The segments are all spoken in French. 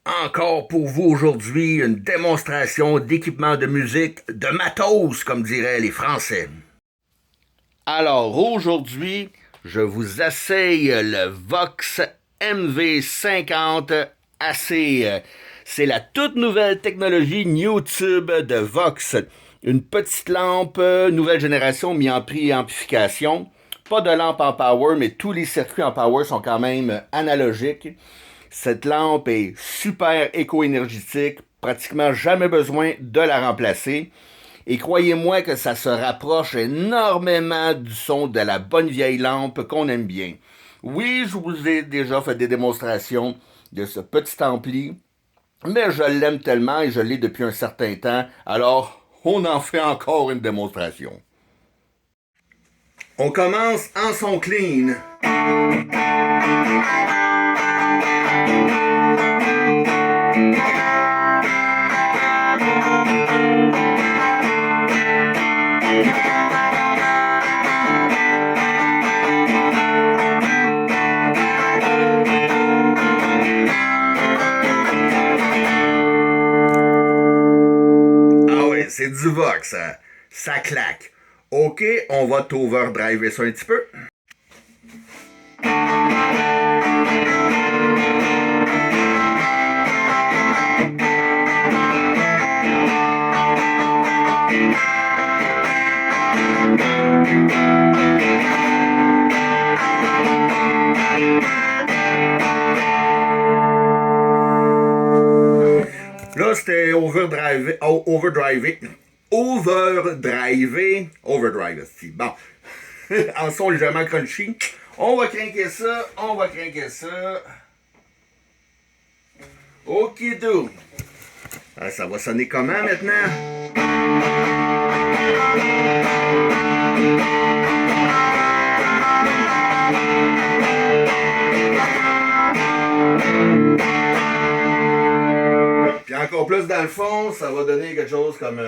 encore pour vous aujourd'hui une démonstration d'équipement de musique de matos, comme diraient les Français. Alors aujourd'hui, je vous essaye le Vox MV50 AC. C'est la toute nouvelle technologie NewTube de Vox. Une petite lampe, nouvelle génération, mi-ampli-amplification. Pas de lampe en power, mais tous les circuits en power sont quand même analogiques. Cette lampe est super éco-énergétique, pratiquement jamais besoin de la remplacer. Et croyez-moi que ça se rapproche énormément du son de la bonne vieille lampe qu'on aime bien. Oui, je vous ai déjà fait des démonstrations de ce petit ampli, mais je l'aime tellement et je l'ai depuis un certain temps, alors on en fait encore une démonstration. On commence en son clean. C'est du Vox, ça claque. Ok, on va t'overdriver ça un petit peu. Là, c'était overdrivé. Bon. En son légèrement crunchy. On va craquer ça. Ok, do. Ça va sonner comment maintenant? Puis encore plus dans le fond, ça va donner quelque chose comme...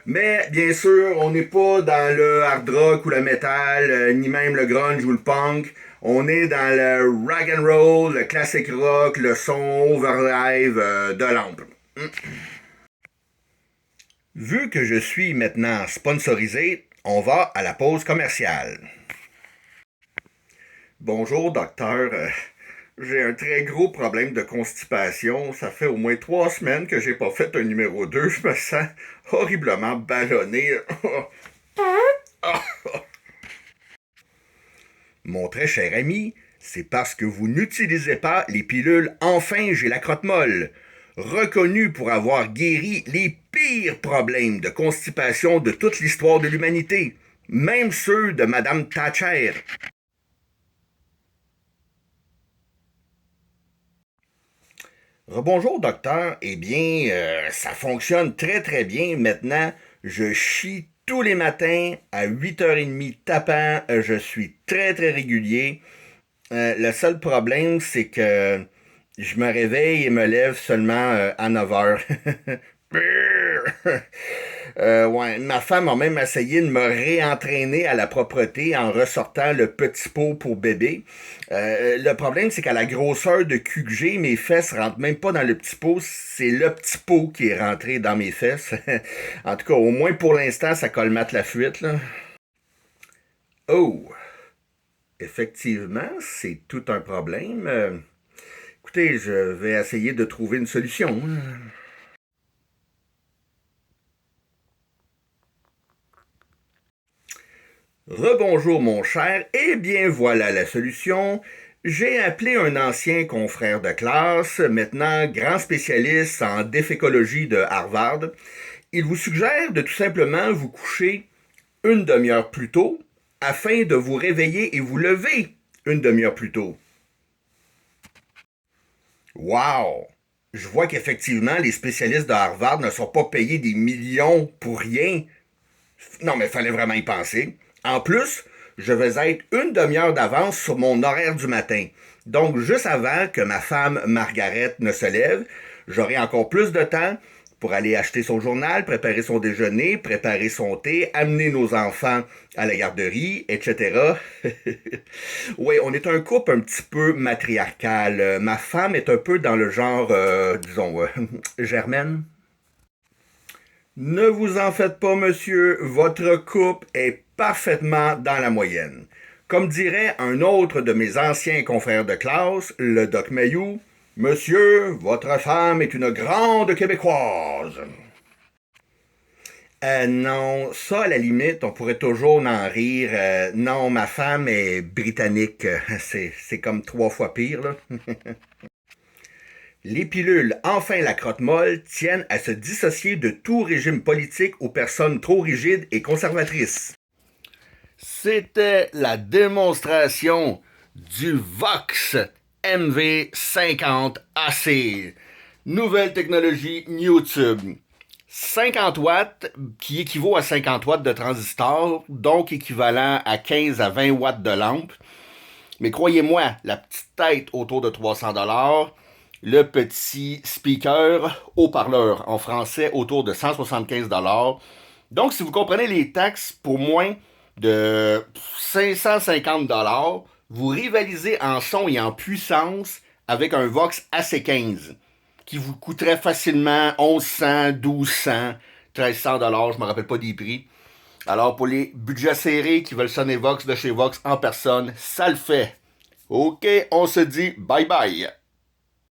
Mais bien sûr, on n'est pas dans le hard rock ou le metal, ni même le grunge ou le punk. On est dans le rock and roll, le classic rock, le son overdrive de lampe. Vu que je suis maintenant sponsorisé, on va à la pause commerciale. Bonjour docteur, j'ai un très gros problème de constipation. Ça fait au moins 3 semaines que j'ai pas fait un numéro 2. Je me sens horriblement ballonné. Mon très cher ami, c'est parce que vous n'utilisez pas les pilules Enfin j'ai la crotte molle, reconnues pour avoir guéri les pires problèmes de constipation de toute l'histoire de l'humanité, même ceux de Madame Thatcher. Rebonjour docteur, eh bien, ça fonctionne très très bien maintenant. Je chie tous les matins à 8h30 tapant, je suis très très régulier. Le seul problème, c'est que je me réveille et me lève seulement à 9h. Ouais, ma femme a même essayé de me réentraîner à la propreté en ressortant le petit pot pour bébé. Le problème, c'est qu'à la grosseur de cul que j'ai, mes fesses rentrent même pas dans le petit pot. C'est le petit pot qui est rentré dans mes fesses. En tout cas, au moins pour l'instant, ça colmate la fuite, là. Oh! Effectivement, c'est tout un problème. Écoutez, je vais essayer de trouver une solution. Rebonjour mon cher, eh bien voilà la solution. J'ai appelé un ancien confrère de classe, maintenant grand spécialiste en défécologie de Harvard. Il vous suggère de tout simplement vous coucher une demi-heure plus tôt afin de vous réveiller et vous lever une demi-heure plus tôt. Wow! Je vois qu'effectivement, les spécialistes de Harvard ne sont pas payés des millions pour rien. Non, mais il fallait vraiment y penser. En plus, je vais être une demi-heure d'avance sur mon horaire du matin. Donc, juste avant que ma femme Margaret ne se lève, j'aurai encore plus de temps pour aller acheter son journal, préparer son déjeuner, préparer son thé, amener nos enfants à la garderie, etc. Oui, on est un couple un petit peu matriarcal. Ma femme est un peu dans le genre, disons, germaine. Ne vous en faites pas, monsieur, votre couple est parfaitement dans la moyenne. Comme dirait un autre de mes anciens confrères de classe, le Doc Mayou, monsieur, votre femme est une grande Québécoise. Non, ça, à la limite, on pourrait toujours en rire. Non, ma femme est britannique. C'est comme 3 fois pire, là. Les pilules Enfin la crotte molle tiennent à se dissocier de tout régime politique aux personnes trop rigides et conservatrices. C'était la démonstration du Vox MV50AC. Nouvelle technologie YouTube. 50 watts, qui équivaut à 50 watts de transistor, donc équivalent à 15 à 20 watts de lampe. Mais croyez-moi, la petite tête autour de 300$, le petit speaker haut-parleur en français autour de 175$. Donc, si vous comprenez les taxes, pour moins de 550$, vous rivalisez en son et en puissance avec un Vox AC15 qui vous coûterait facilement 1100, 1200, 1300$, je ne me rappelle pas des prix. Alors, pour les budgets serrés qui veulent sonner Vox de chez Vox en personne, ça le fait. OK, on se dit bye bye.